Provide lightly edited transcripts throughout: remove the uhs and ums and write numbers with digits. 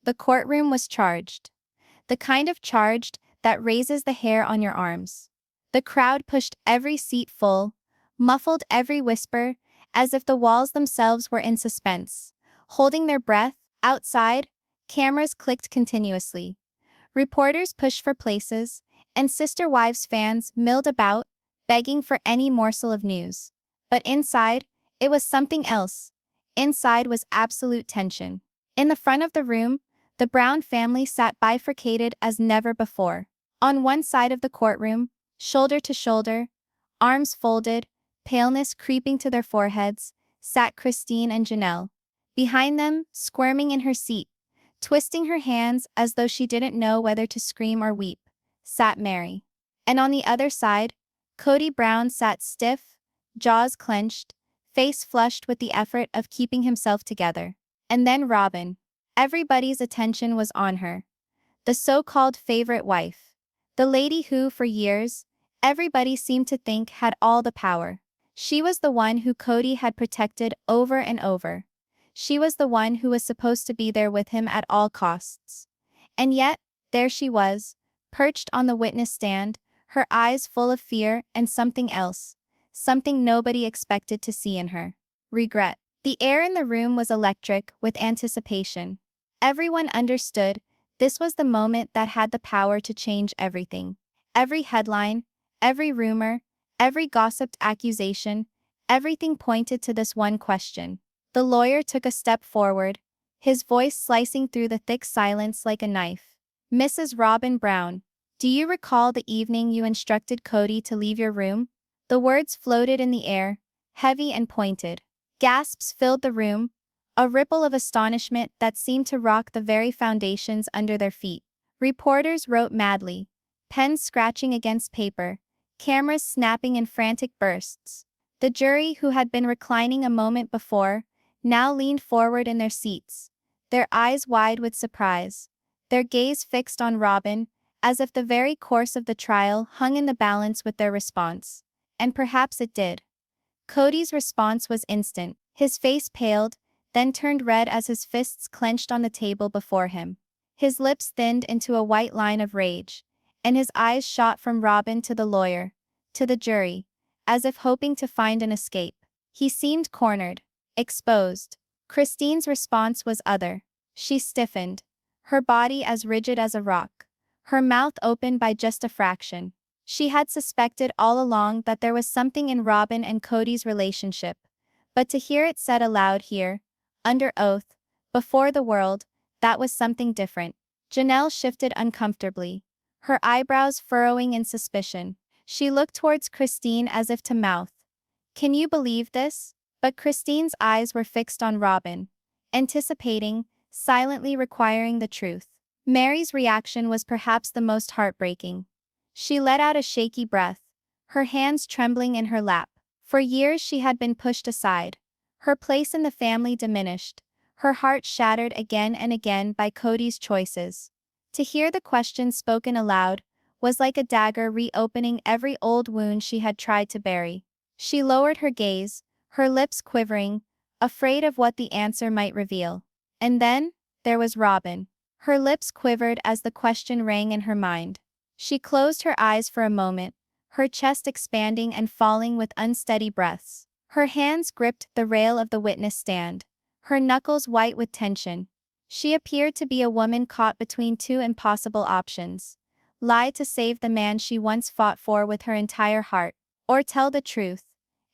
The courtroom was charged. The kind of charged that raises the hair on your arms. The crowd pushed every seat full, muffled every whisper, as if the walls themselves were in suspense. Holding their breath, outside, cameras clicked continuously. Reporters pushed for places, and Sister Wives fans milled about, begging for any morsel of news. But inside, it was something else. Inside was absolute tension. In the front of the room, the Brown family sat bifurcated as never before. On one side of the courtroom, shoulder to shoulder, arms folded, paleness creeping to their foreheads, sat Christine and Janelle. Behind them, squirming in her seat, twisting her hands as though she didn't know whether to scream or weep, sat Meri. And on the other side, Kody Brown sat stiff, jaws clenched, face flushed with the effort of keeping himself together. And then Robyn. Everybody's attention was on her. The so-called favorite wife. The lady who, for years, everybody seemed to think had all the power. She was the one who Kody had protected over and over. She was the one who was supposed to be there with him at all costs. And yet, there she was, perched on the witness stand, her eyes full of fear and something else. Something nobody expected to see in her. Regret. The air in the room was electric with anticipation. Everyone understood this was the moment that had the power to change everything. Every headline, every rumor, every gossiped accusation, everything pointed to this one question. The lawyer took a step forward, his voice slicing through the thick silence like a knife. "Mrs. Robyn Brown, do you recall the evening you instructed Kody to leave your room?" The words floated in the air, heavy and pointed. Gasps filled the room, a ripple of astonishment that seemed to rock the very foundations under their feet. Reporters wrote madly, pens scratching against paper, cameras snapping in frantic bursts. The jury, who had been reclining a moment before, now leaned forward in their seats, their eyes wide with surprise, their gaze fixed on Robyn, as if the very course of the trial hung in the balance with their response. And perhaps it did. Kody's response was instant. His face paled, then turned red as his fists clenched on the table before him. His lips thinned into a white line of rage, and his eyes shot from Robyn to the lawyer, to the jury, as if hoping to find an escape. He seemed cornered, exposed. Christine's response was other. She stiffened, her body as rigid as a rock, her mouth open by just a fraction. She had suspected all along that there was something in Robyn and Kody's relationship, but to hear it said aloud here, under oath, before the world, that was something different. Janelle shifted uncomfortably, her eyebrows furrowing in suspicion. She looked towards Christine as if to mouth, "Can you believe this?" But Christine's eyes were fixed on Robyn, anticipating, silently requiring the truth. Meri's reaction was perhaps the most heartbreaking. She let out a shaky breath, her hands trembling in her lap. For years she had been pushed aside, her place in the family diminished, her heart shattered again and again by Kody's choices. To hear the question spoken aloud was like a dagger reopening every old wound she had tried to bury. She lowered her gaze, her lips quivering, afraid of what the answer might reveal. And then, there was Robyn. Her lips quivered as the question rang in her mind. She closed her eyes for a moment, her chest expanding and falling with unsteady breaths. Her hands gripped the rail of the witness stand, her knuckles white with tension. She appeared to be a woman caught between two impossible options: lie to save the man she once fought for with her entire heart, or tell the truth,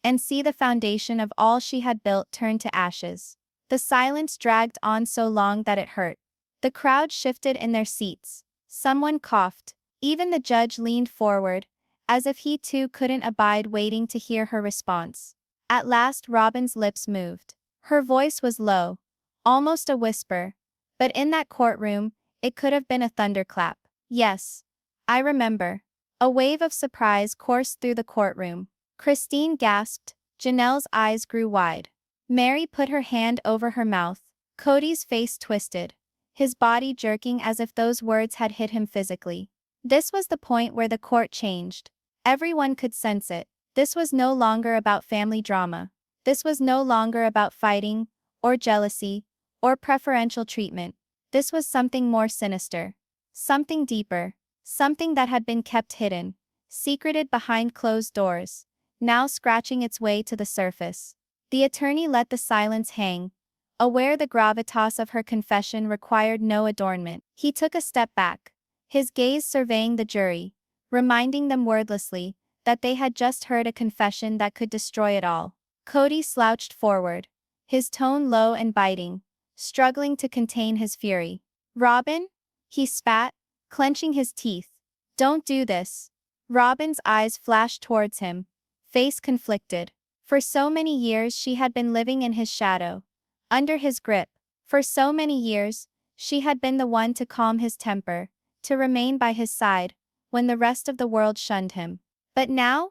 and see the foundation of all she had built turn to ashes. The silence dragged on so long that it hurt. The crowd shifted in their seats. Someone coughed. Even the judge leaned forward, as if he too couldn't abide waiting to hear her response. At last Robyn's lips moved. Her voice was low, almost a whisper, but in that courtroom, it could have been a thunderclap. "Yes, I remember." A wave of surprise coursed through the courtroom. Christine gasped, Janelle's eyes grew wide. Meri put her hand over her mouth. Kody's face twisted, his body jerking as if those words had hit him physically. This was the point where the court changed. Everyone could sense it. This was no longer about family drama. This was no longer about fighting, or jealousy, or preferential treatment. This was something more sinister. Something deeper. Something that had been kept hidden, secreted behind closed doors, now scratching its way to the surface. The attorney let the silence hang, aware the gravitas of her confession required no adornment. He took a step back, his gaze surveying the jury, reminding them wordlessly that they had just heard a confession that could destroy it all. Kody slouched forward, his tone low and biting, struggling to contain his fury. "Robyn?" he spat, clenching his teeth. "Don't do this." Robyn's eyes flashed towards him, face conflicted. For so many years she had been living in his shadow, under his grip. For so many years, she had been the one to calm his temper, to remain by his side, when the rest of the world shunned him. But now,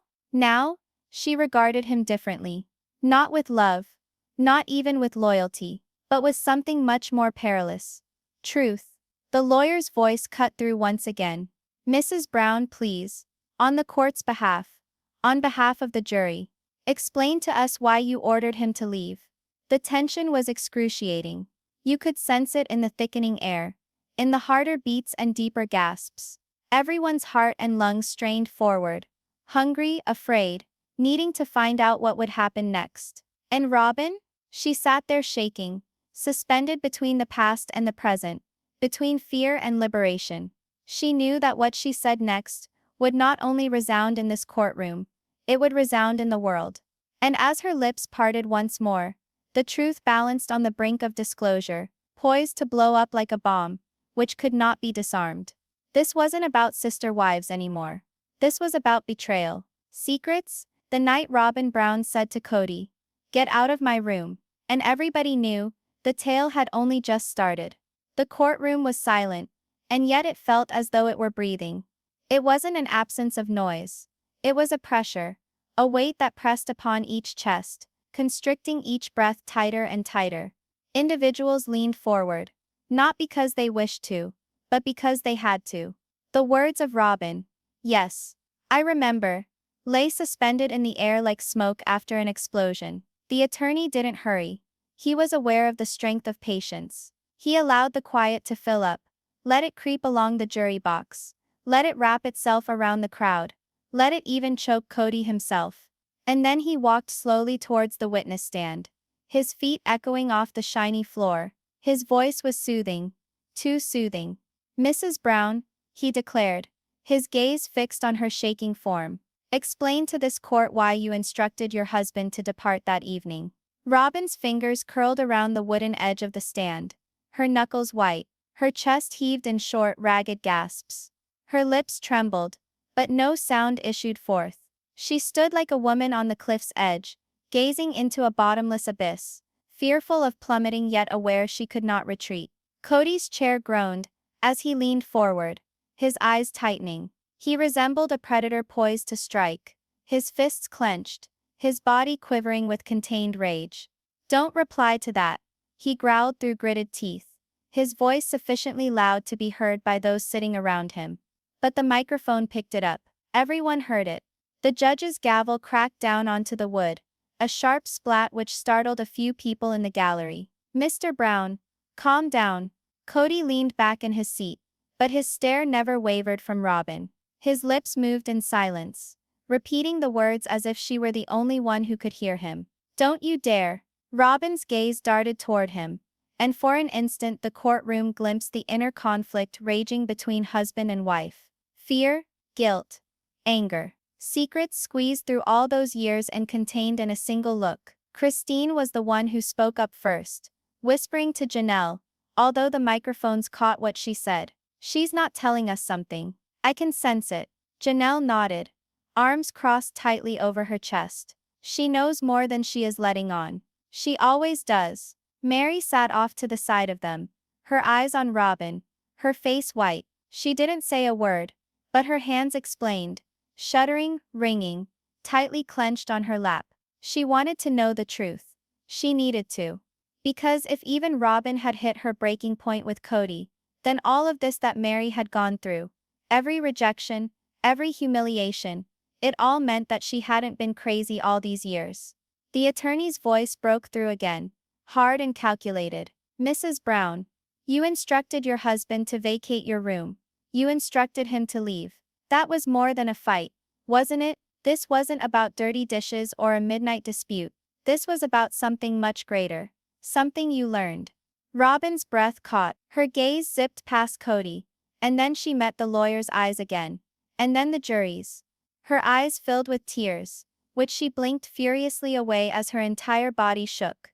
she regarded him differently. Not with love, not even with loyalty, but with something much more perilous. Truth. The lawyer's voice cut through once again. "Mrs. Brown, please. On the court's behalf. On behalf of the jury. Explain to us why you ordered him to leave." The tension was excruciating. You could sense it in the thickening air, in the harder beats and deeper gasps. Everyone's heart and lungs strained forward, hungry, afraid, needing to find out what would happen next. And Robyn? She sat there shaking, suspended between the past and the present, between fear and liberation. She knew that what she said next would not only resound in this courtroom, it would resound in the world. And as her lips parted once more, the truth balanced on the brink of disclosure, poised to blow up like a bomb, which could not be disarmed. This wasn't about sister wives anymore. This was about betrayal. Secrets? The night Robyn Brown said to Kody, "Get out of my room." And everybody knew, the tale had only just started. The courtroom was silent, and yet it felt as though it were breathing. It wasn't an absence of noise. It was a pressure, a weight that pressed upon each chest, constricting each breath tighter and tighter. Individuals leaned forward, not because they wished to, but because they had to. The words of Robyn, "Yes, I remember," lay suspended in the air like smoke after an explosion. The attorney didn't hurry. He was aware of the strength of patience. He allowed the quiet to fill up, let it creep along the jury box, let it wrap itself around the crowd, let it even choke Kody himself. And then he walked slowly towards the witness stand, his feet echoing off the shiny floor. His voice was soothing, too soothing. "Mrs. Brown," he declared, his gaze fixed on her shaking form, "explain to this court why you instructed your husband to depart that evening." Robyn's fingers curled around the wooden edge of the stand, her knuckles white, her chest heaved in short, ragged gasps. Her lips trembled, but no sound issued forth. She stood like a woman on the cliff's edge, gazing into a bottomless abyss, fearful of plummeting yet aware she could not retreat. Kody's chair groaned, as he leaned forward, his eyes tightening. He resembled a predator poised to strike, his fists clenched, his body quivering with contained rage. "Don't reply to that," he growled through gritted teeth, his voice sufficiently loud to be heard by those sitting around him. But the microphone picked it up. Everyone heard it. The judge's gavel cracked down onto the wood, a sharp splat which startled a few people in the gallery. "Mr. Brown, calm down." Kody leaned back in his seat, but his stare never wavered from Robyn. His lips moved in silence, repeating the words as if she were the only one who could hear him. "Don't you dare." Robyn's gaze darted toward him, and for an instant the courtroom glimpsed the inner conflict raging between husband and wife. Fear, guilt, anger, secrets squeezed through all those years and contained in a single look. Christine was the one who spoke up first, whispering to Janelle, although the microphones caught what she said. "She's not telling us something. I can sense it." Janelle nodded, arms crossed tightly over her chest. "She knows more than she is letting on. She always does." Meri sat off to the side of them, her eyes on Robyn, her face white. She didn't say a word, but her hands explained, shuddering, wringing, tightly clenched on her lap. She wanted to know the truth. She needed to. Because if even Robyn had hit her breaking point with Kody, then all of this that Meri had gone through, every rejection, every humiliation, it all meant that she hadn't been crazy all these years. The attorney's voice broke through again, hard and calculated. "Mrs. Brown, You instructed your husband to vacate your room. You instructed him to leave. That was more than a fight, wasn't it? This wasn't about dirty dishes or a midnight dispute. This was about something much greater. Something you learned. Robyn's breath caught. Her gaze zipped past Kody. And then she met the lawyer's eyes again. And then the jury's. Her eyes filled with tears, which she blinked furiously away as her entire body shook.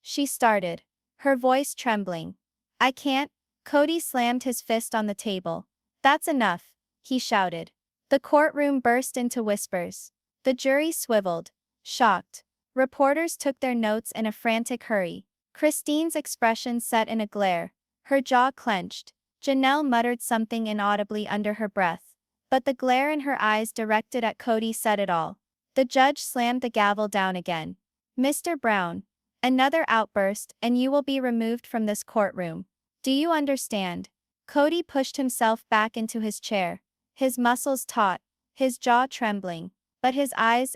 She started, her voice trembling. I can't. Kody slammed his fist on the table. That's enough, he shouted. The courtroom burst into whispers. The jury swiveled, shocked. Reporters took their notes in a frantic hurry. Christine's expression set in a glare. Her jaw clenched. Janelle muttered something inaudibly under her breath. But the glare in her eyes directed at Kody said it all. The judge slammed the gavel down again. Mr. Brown. Another outburst and you will be removed from this courtroom. Do you understand? Kody pushed himself back into his chair. His muscles taut, his jaw trembling. But his eyes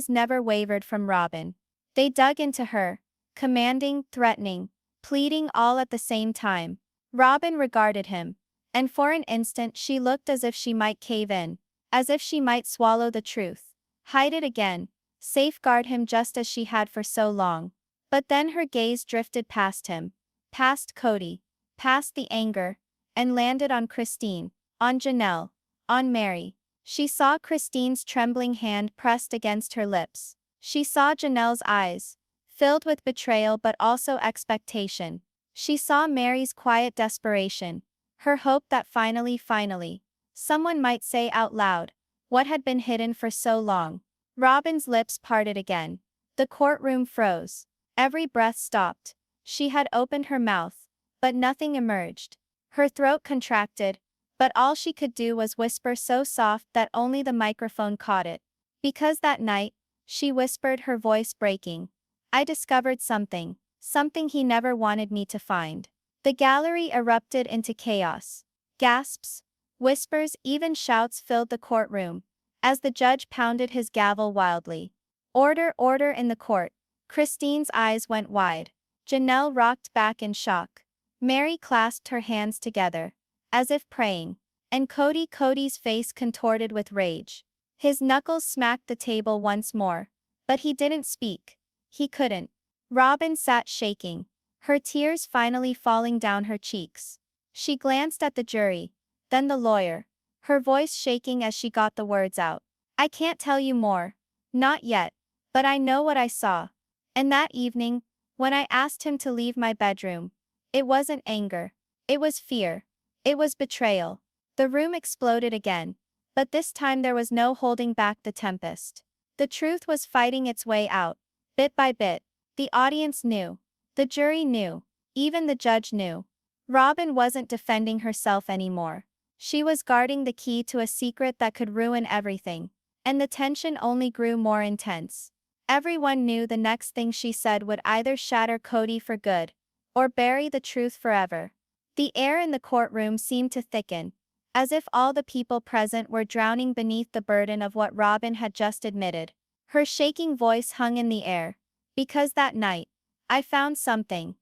never wavered from Robyn. They dug into her, commanding, threatening, pleading all at the same time. Robyn regarded him. And for an instant she looked as if she might cave in. As if she might swallow the truth. Hide it again. Safeguard him just as she had for so long. But then her gaze drifted past him. Past Kody. Past the anger. And landed on Christine. On Janelle. On Meri. She saw Christine's trembling hand pressed against her lips. She saw Janelle's eyes. Filled with betrayal but also expectation. She saw Meri's quiet desperation. Her hope that finally, someone might say out loud what had been hidden for so long. Robyn's lips parted again. The courtroom froze. Every breath stopped. She had opened her mouth, but nothing emerged. Her throat contracted, but all she could do was whisper so soft that only the microphone caught it. Because that night, she whispered, her voice breaking. I discovered something he never wanted me to find. The gallery erupted into chaos. Gasps, whispers, even shouts filled the courtroom, as the judge pounded his gavel wildly. Order, order in the court. Christine's eyes went wide. Janelle rocked back in shock. Meri clasped her hands together, as if praying. And Kody's face contorted with rage. His knuckles smacked the table once more. But he didn't speak. He couldn't. Robyn sat shaking, her tears finally falling down her cheeks. She glanced at the jury, then the lawyer, her voice shaking as she got the words out. I can't tell you more. Not yet. But I know what I saw. And that evening, when I asked him to leave my bedroom, it wasn't anger. It was fear. It was betrayal. The room exploded again. But this time there was no holding back the tempest. The truth was fighting its way out, bit by bit. The audience knew. The jury knew. Even the judge knew. Robyn wasn't defending herself anymore. She was guarding the key to a secret that could ruin everything. And the tension only grew more intense. Everyone knew the next thing she said would either shatter Kody for good, or bury the truth forever. The air in the courtroom seemed to thicken, as if all the people present were drowning beneath the burden of what Robyn had just admitted. Her shaking voice hung in the air. Because that night, I found something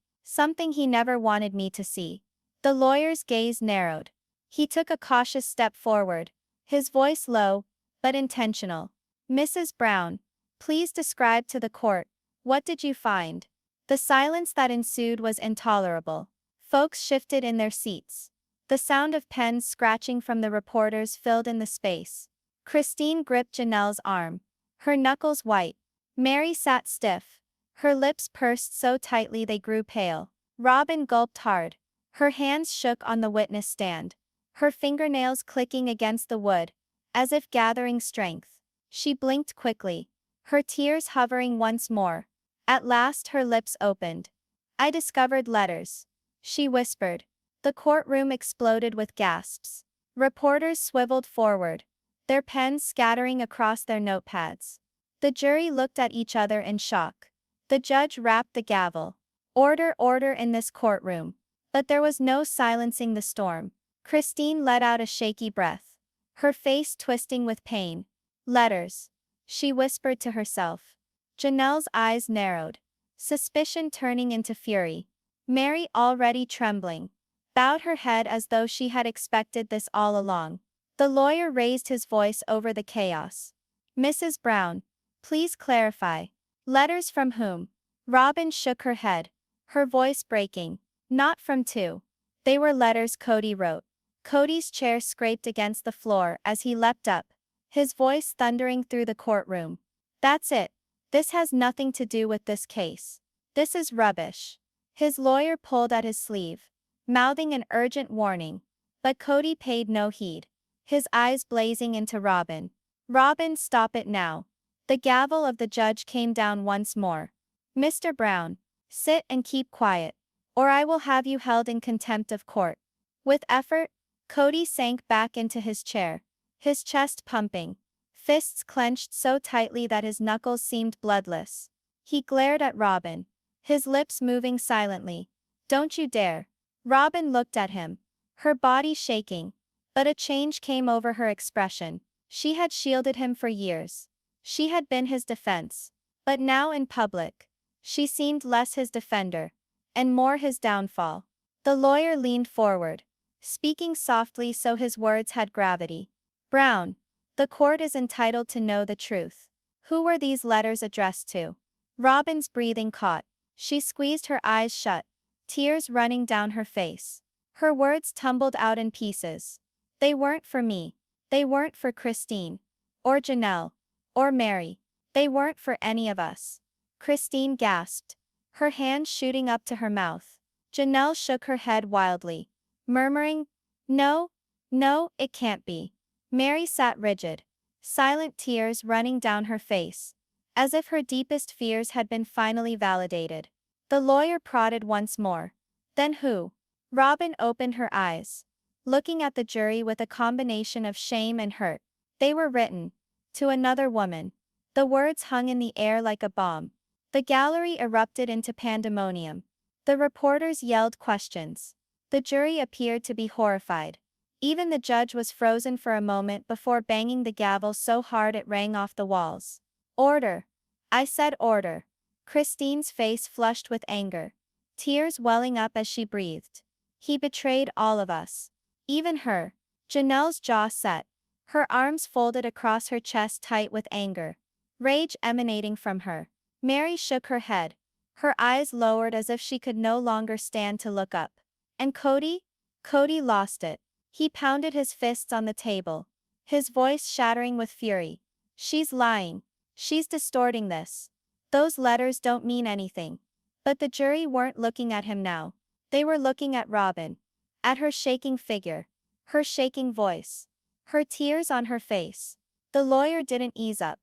he never wanted me to see. The lawyer's gaze narrowed. He took a cautious step forward, his voice low, but intentional. Mrs. Brown, please describe to the court, what did you find? The silence that ensued was intolerable. Folks shifted in their seats. The sound of pens scratching from the reporters filled in the space. Christine gripped Janelle's arm, her knuckles white. Meri sat stiff, her lips pursed so tightly they grew pale. Robyn gulped hard. Her hands shook on the witness stand, her fingernails clicking against the wood, as if gathering strength. She blinked quickly, her tears hovering once more. At last her lips opened. I discovered letters, she whispered. The courtroom exploded with gasps. Reporters swiveled forward, their pens scattering across their notepads. The jury looked at each other in shock. The judge rapped the gavel. Order, order in this courtroom. But there was no silencing the storm. Christine let out a shaky breath, her face twisting with pain. Letters, she whispered to herself. Janelle's eyes narrowed, suspicion turning into fury. Meri, already trembling, bowed her head as though she had expected this all along. The lawyer raised his voice over the chaos. Mrs. Brown, please clarify. Letters from whom? Robyn shook her head, her voice breaking. Not from two. They were letters Kody wrote. Kody's chair scraped against the floor as he leapt up, his voice thundering through the courtroom. That's it. This has nothing to do with this case. This is rubbish. His lawyer pulled at his sleeve, mouthing an urgent warning. But Kody paid no heed, his eyes blazing into Robyn. Robyn, stop it now. The gavel of the judge came down once more. Mr. Brown, sit and keep quiet, or I will have you held in contempt of court. With effort, Kody sank back into his chair, his chest pumping, fists clenched so tightly that his knuckles seemed bloodless. He glared at Robyn, his lips moving silently. Don't you dare. Robyn looked at him, her body shaking, but a change came over her expression. She had shielded him for years. She had been his defense. But now in public, she seemed less his defender, and more his downfall. The lawyer leaned forward, speaking softly so his words had gravity. Brown, the court is entitled to know the truth. Who were these letters addressed to? Robyn's breathing caught. She squeezed her eyes shut, tears running down her face. Her words tumbled out in pieces. They weren't for me. They weren't for Christine. Or Janelle. Or Meri. They weren't for any of us. Christine gasped, her hand shooting up to her mouth. Janelle shook her head wildly, murmuring, No, no, it can't be. Meri sat rigid, silent tears running down her face, as if her deepest fears had been finally validated. The lawyer prodded once more. Then who? Robyn opened her eyes, looking at the jury with a combination of shame and hurt. They were written to another woman. The words hung in the air like a bomb. The gallery erupted into pandemonium. The reporters yelled questions. The jury appeared to be horrified. Even the judge was frozen for a moment before banging the gavel so hard it rang off the walls. Order! I said order. Christine's face flushed with anger, tears welling up as she breathed. He betrayed all of us. Even her. Janelle's jaw set, her arms folded across her chest tight with anger, rage emanating from her. Meri shook her head, her eyes lowered as if she could no longer stand to look up. And Kody? Kody lost it. He pounded his fists on the table, his voice shattering with fury. She's lying. She's distorting this. Those letters don't mean anything. But the jury weren't looking at him now. They were looking at Robyn, at her shaking figure, her shaking voice, her tears on her face. The lawyer didn't ease up.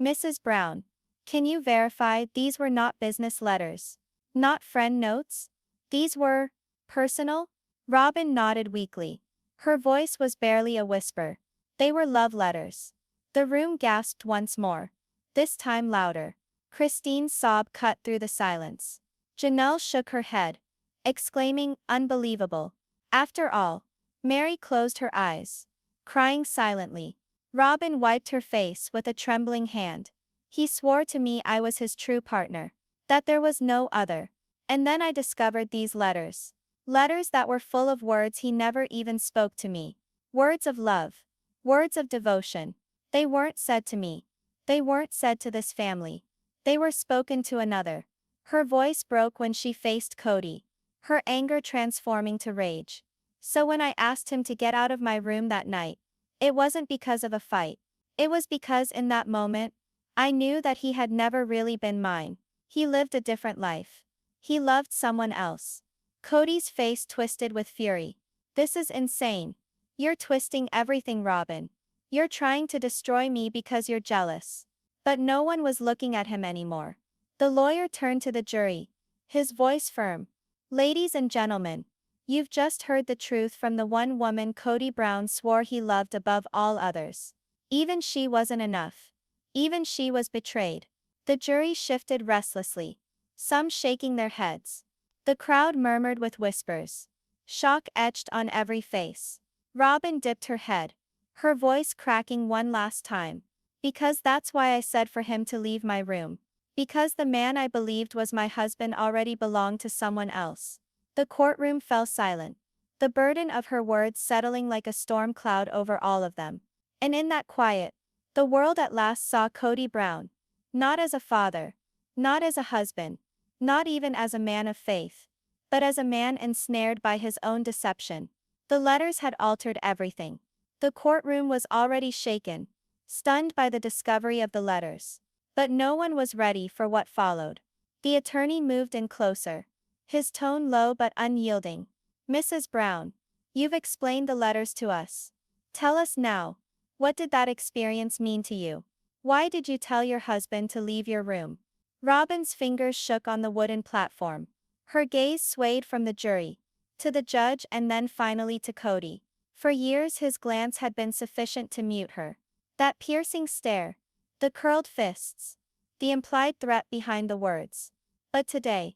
Mrs. Brown, can you verify these were not business letters? Not friend notes? These were personal? Robyn nodded weakly. Her voice was barely a whisper. They were love letters. The room gasped once more, this time louder. Christine's sob cut through the silence. Janelle shook her head, exclaiming, unbelievable. After all, Meri closed her eyes, crying silently. Robyn wiped her face with a trembling hand. He swore to me I was his true partner, that there was no other. And then I discovered these letters. Letters that were full of words he never even spoke to me. Words of love. Words of devotion. They weren't said to me. They weren't said to this family. They were spoken to another. Her voice broke when she faced Kody, her anger transforming to rage. So when I asked him to get out of my room that night, it wasn't because of a fight. It was because in that moment, I knew that he had never really been mine. He lived a different life. He loved someone else. Kody's face twisted with fury. This is insane. You're twisting everything, Robyn. You're trying to destroy me because you're jealous. But no one was looking at him anymore. The lawyer turned to the jury, his voice firm. Ladies and gentlemen, you've just heard the truth from the one woman Kody Brown swore he loved above all others. Even she wasn't enough. Even she was betrayed. The jury shifted restlessly, some shaking their heads. The crowd murmured with whispers, shock etched on every face. Robyn dipped her head, her voice cracking one last time. Because that's why I said for him to leave my room. Because the man I believed was my husband already belonged to someone else. The courtroom fell silent, the burden of her words settling like a storm cloud over all of them. And in that quiet, the world at last saw Kody Brown. Not as a father, not as a husband, not even as a man of faith, but as a man ensnared by his own deception. The letters had altered everything. The courtroom was already shaken, stunned by the discovery of the letters. But no one was ready for what followed. The attorney moved in closer, his tone low but unyielding. Mrs. Brown, you've explained the letters to us. Tell us now, what did that experience mean to you? Why did you tell your husband to leave your room? Robyn's fingers shook on the wooden platform. Her gaze swayed from the jury to the judge and then finally to Kody. For years his glance had been sufficient to mute her. That piercing stare, the curled fists, the implied threat behind the words. But today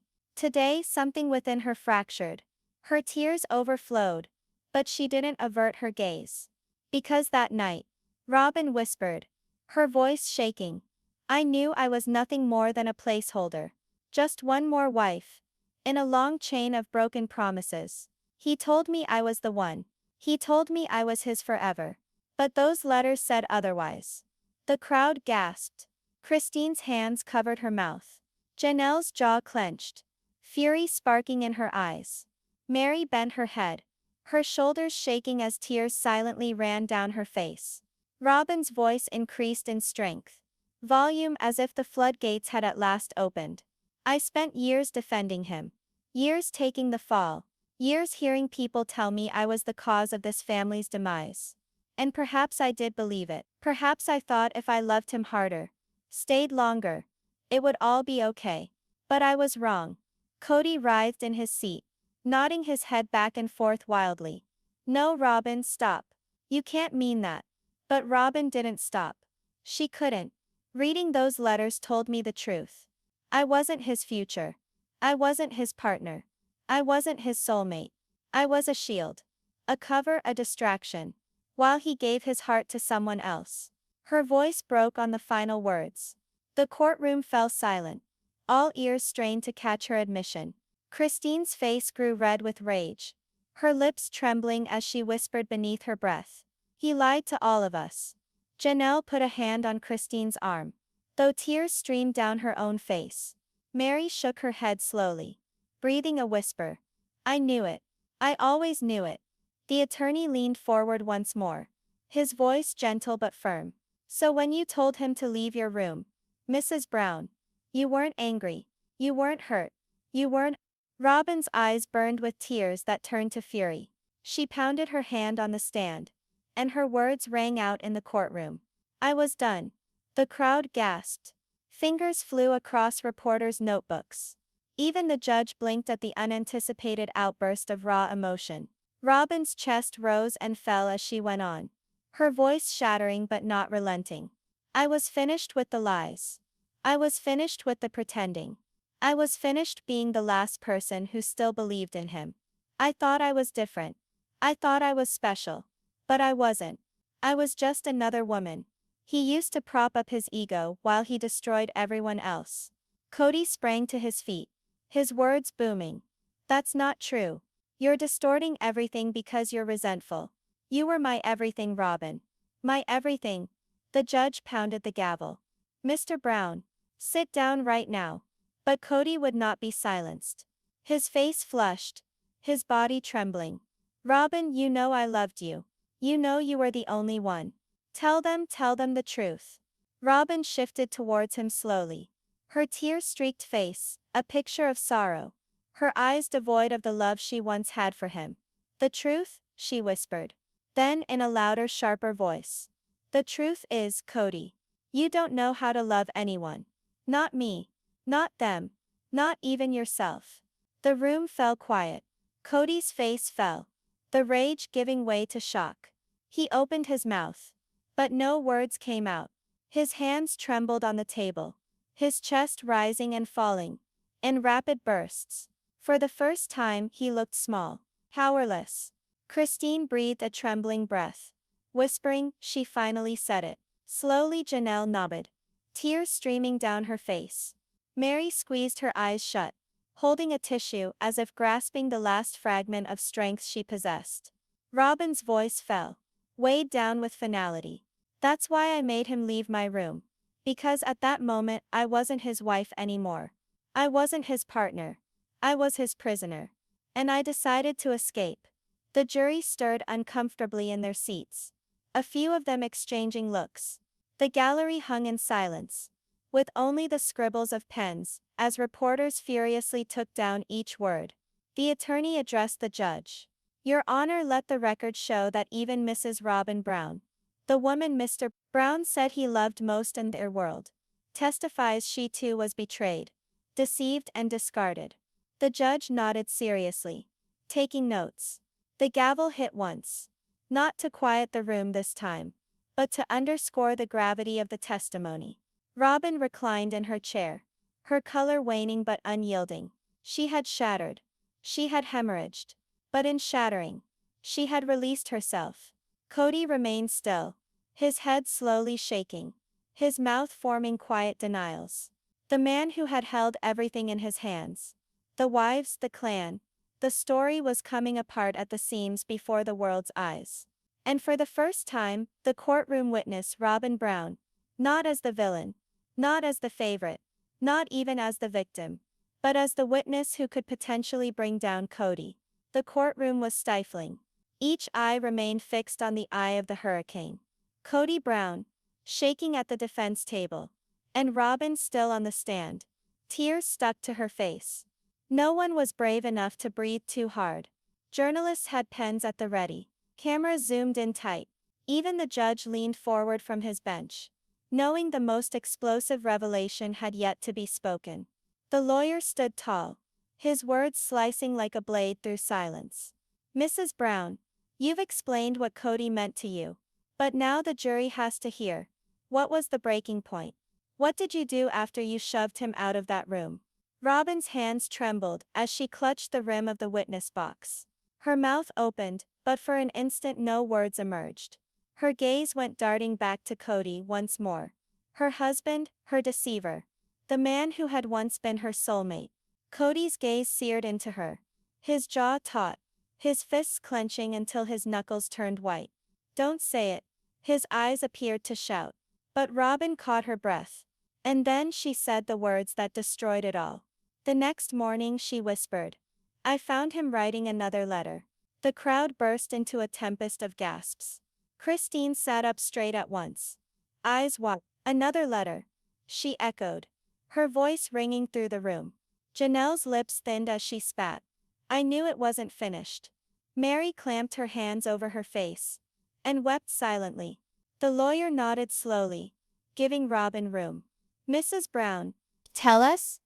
something within her fractured. Her tears overflowed, but she didn't avert her gaze. Because that night, Robyn whispered, her voice shaking, I knew I was nothing more than a placeholder. Just one more wife. In a long chain of broken promises. He told me I was the one. He told me I was his forever. But those letters said otherwise. The crowd gasped. Christine's hands covered her mouth. Janelle's jaw clenched, fury sparking in her eyes. Meri bent her head, her shoulders shaking as tears silently ran down her face. Robyn's voice increased in strength, volume as if the floodgates had at last opened. I spent years defending him, years taking the fall, years hearing people tell me I was the cause of this family's demise. And perhaps I did believe it. Perhaps I thought if I loved him harder, stayed longer, it would all be okay. But I was wrong. Kody writhed in his seat, nodding his head back and forth wildly. No, Robyn, stop. You can't mean that. But Robyn didn't stop. She couldn't. Reading those letters told me the truth. I wasn't his future. I wasn't his partner. I wasn't his soulmate. I was a shield. A cover, a distraction. While he gave his heart to someone else. Her voice broke on the final words. The courtroom fell silent, all ears strained to catch her admission. Christine's face grew red with rage, her lips trembling as she whispered beneath her breath. He lied to all of us. Janelle put a hand on Christine's arm, though tears streamed down her own face. Meri shook her head slowly, breathing a whisper. I knew it. I always knew it. The attorney leaned forward once more, his voice gentle but firm. So when you told him to leave your room, Mrs. Brown, you weren't angry, you weren't hurt, you weren't. Robyn's eyes burned with tears that turned to fury. She pounded her hand on the stand, and her words rang out in the courtroom. I was done. The crowd gasped. Fingers flew across reporters' notebooks. Even the judge blinked at the unanticipated outburst of raw emotion. Robyn's chest rose and fell as she went on, her voice shattering but not relenting. I was finished with the lies. I was finished with the pretending. I was finished being the last person who still believed in him. I thought I was different. I thought I was special. But I wasn't. I was just another woman. He used to prop up his ego while he destroyed everyone else. Kody sprang to his feet, his words booming. That's not true. You're distorting everything because you're resentful. You were my everything, Robyn. My everything. The judge pounded the gavel. Mr. Brown, sit down right now. But Kody would not be silenced. His face flushed, his body trembling. Robyn, you know I loved you. You know you were the only one. Tell them the truth. Robyn shifted towards him slowly, her tear-streaked face, a picture of sorrow. Her eyes devoid of the love she once had for him. The truth, she whispered. Then in a louder, sharper voice. The truth is, Kody, you don't know how to love anyone. Not me. Not them. Not even yourself. The room fell quiet. Kody's face fell, the rage giving way to shock. He opened his mouth, but no words came out. His hands trembled on the table, his chest rising and falling, in rapid bursts. For the first time he looked small, powerless. Christine breathed a trembling breath. Whispering, she finally said it. Slowly Janelle nodded, tears streaming down her face. Meri squeezed her eyes shut, holding a tissue as if grasping the last fragment of strength she possessed. Robyn's voice fell, weighed down with finality. That's why I made him leave my room. Because at that moment I wasn't his wife anymore. I wasn't his partner. I was his prisoner. And I decided to escape. The jury stirred uncomfortably in their seats, a few of them exchanging looks. The gallery hung in silence, with only the scribbles of pens, as reporters furiously took down each word. The attorney addressed the judge. Your Honor, let the record show that even Mrs. Robyn Brown, the woman Mr. Brown said he loved most in their world, testifies she too was betrayed, deceived and discarded. The judge nodded seriously, taking notes. The gavel hit once, not to quiet the room this time, but to underscore the gravity of the testimony. Robyn reclined in her chair, her color waning but unyielding. She had shattered. She had hemorrhaged. But in shattering, she had released herself. Kody remained still, his head slowly shaking, his mouth forming quiet denials. The man who had held everything in his hands. The wives, the clan. The story was coming apart at the seams before the world's eyes. And for the first time, the courtroom witnessed Robyn Brown, not as the villain, not as the favorite, not even as the victim, but as the witness who could potentially bring down Kody. The courtroom was stifling. Each eye remained fixed on the eye of the hurricane. Kody Brown, shaking at the defense table, and Robyn still on the stand. Tears stuck to her face. No one was brave enough to breathe too hard. Journalists had pens at the ready. Cameras zoomed in tight. Even the judge leaned forward from his bench, knowing the most explosive revelation had yet to be spoken. The lawyer stood tall, his words slicing like a blade through silence. Mrs. Brown, you've explained what Kody meant to you. But now the jury has to hear. What was the breaking point? What did you do after you shoved him out of that room? Robyn's hands trembled as she clutched the rim of the witness box. Her mouth opened, but for an instant no words emerged. Her gaze went darting back to Kody once more. Her husband, her deceiver. The man who had once been her soulmate. Kody's gaze seared into her. His jaw taut, his fists clenching until his knuckles turned white. Don't say it. His eyes appeared to shout. But Robyn caught her breath. And then she said the words that destroyed it all. The next morning she whispered, I found him writing another letter. The crowd burst into a tempest of gasps. Christine sat up straight at once. Eyes wide. Another letter, she echoed, her voice ringing through the room. Janelle's lips thinned as she spat. I knew it wasn't finished. Meri clamped her hands over her face and wept silently. The lawyer nodded slowly, giving Robyn room. Mrs. Brown, Tell us?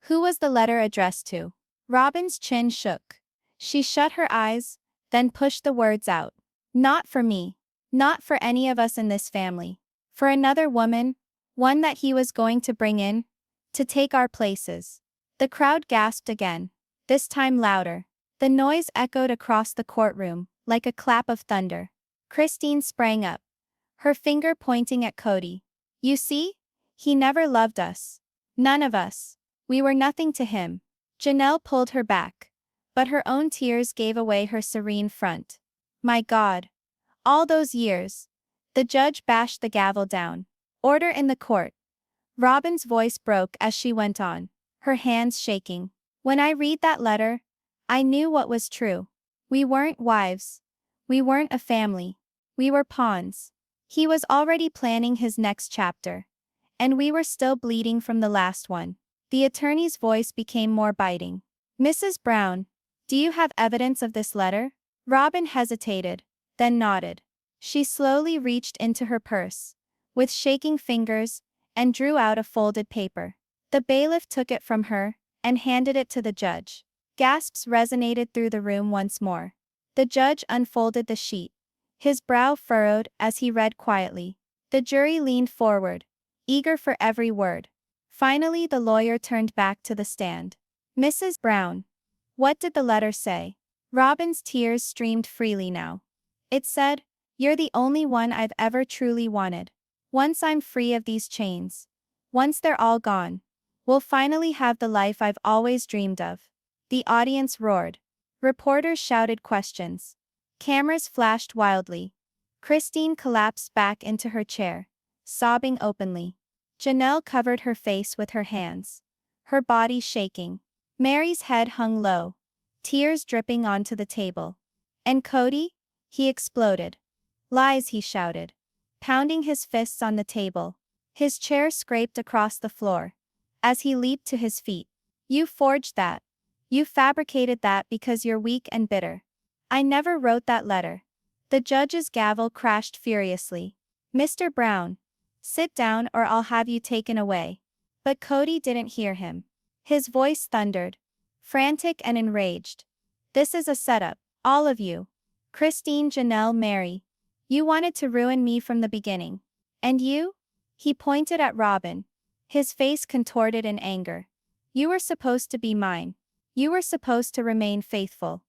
Who was the letter addressed to? Robyn's chin shook. She shut her eyes, then pushed the words out. Not for me. Not for any of us in this family. For another woman, one that he was going to bring in, to take our places. The crowd gasped again, this time louder. The noise echoed across the courtroom, like a clap of thunder. Christine sprang up, her finger pointing at Kody. You see? He never loved us. None of us. We were nothing to him. Janelle pulled her back, but her own tears gave away her serene front. My God. All those years. The judge bashed the gavel down. Order in the court. Robyn's voice broke as she went on, her hands shaking. When I read that letter, I knew what was true. We weren't wives. We weren't a family. We were pawns. He was already planning his next chapter. And we were still bleeding from the last one. The attorney's voice became more biting. Mrs. Brown, do you have evidence of this letter? Robyn hesitated, then nodded. She slowly reached into her purse, with shaking fingers, and drew out a folded paper. The bailiff took it from her and handed it to the judge. Gasps resonated through the room once more. The judge unfolded the sheet, his brow furrowed as he read quietly. The jury leaned forward, eager for every word. Finally the lawyer turned back to the stand. Mrs. Brown, what did the letter say? Robyn's tears streamed freely now. It said, you're the only one I've ever truly wanted. Once I'm free of these chains. Once they're all gone. We'll finally have the life I've always dreamed of. The audience roared. Reporters shouted questions. Cameras flashed wildly. Christine collapsed back into her chair, sobbing openly. Janelle covered her face with her hands, her body shaking. Meri's head hung low, tears dripping onto the table. And Kody? He exploded. Lies, he shouted, pounding his fists on the table. His chair scraped across the floor as he leaped to his feet. You forged that. You fabricated that because you're weak and bitter. I never wrote that letter. The judge's gavel crashed furiously. Mr. Brown, sit down or I'll have you taken away. But Kody didn't hear him. His voice thundered, frantic and enraged. This is a setup, all of you. Christine, Janelle, Meri. You wanted to ruin me from the beginning. And you? He pointed at Robyn, his face contorted in anger. You were supposed to be mine. You were supposed to remain faithful.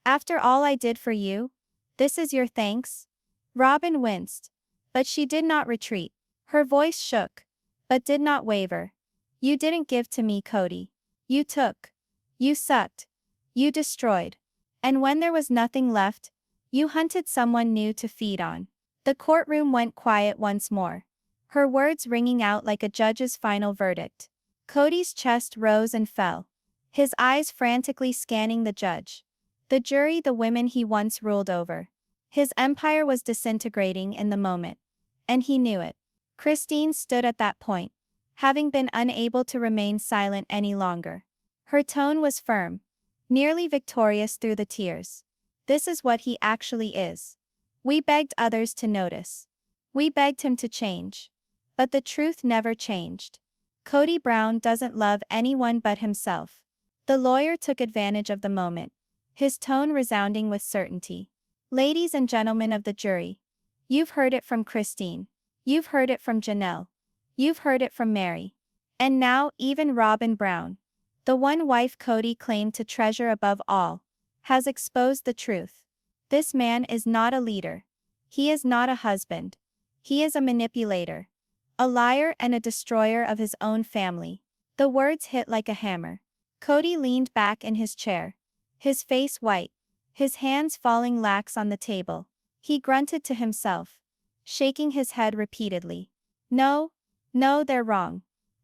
After all I did for you? This is your thanks? Robyn winced. But she did not retreat. Her voice shook, but did not waver. You didn't give to me, Kody. You took. You sucked. You destroyed. And when there was nothing left, you hunted someone new to feed on. The courtroom went quiet once more, her words ringing out like a judge's final verdict. Kody's chest rose and fell, his eyes frantically scanning the judge, the jury, the women he once ruled over. His empire was disintegrating in the moment, and he knew it. Christine stood at that point, having been unable to remain silent any longer. Her tone was firm, nearly victorious through the tears. This is what he actually is. We begged others to notice. We begged him to change. But the truth never changed. Kody Brown doesn't love anyone but himself. The lawyer took advantage of the moment, his tone resounding with certainty. Ladies and gentlemen of the jury, you've heard it from Christine. You've heard it from Janelle. You've heard it from Meri. And now even Robyn Brown, the one wife Kody claimed to treasure above all, has exposed the truth. This man is not a leader. He is not a husband. He is a manipulator, a liar and a destroyer of his own family. The words hit like a hammer. Kody leaned back in his chair, his face white, his hands falling lax on the table. He grunted to himself, shaking his head repeatedly. No, no, they're wrong.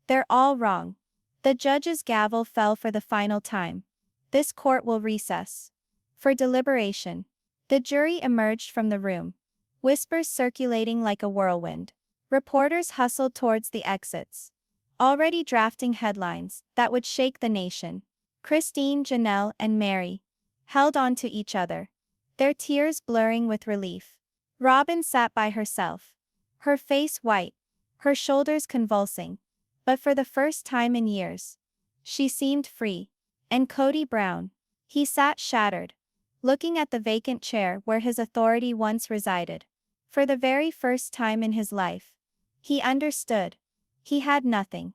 They're all wrong. The judge's gavel fell for the final time. This court will recess for deliberation. The jury emerged from the room, whispers circulating like a whirlwind. Reporters hustled towards the exits, already drafting headlines that would shake the nation. Christine, Janelle, and Meri held on to each other, their tears blurring with relief. Robyn sat by herself, her face white, her shoulders convulsing. But for the first time in years, she seemed free. And Kody Brown, he sat shattered, looking at the vacant chair where his authority once resided. For the very first time in his life, he understood. He had nothing.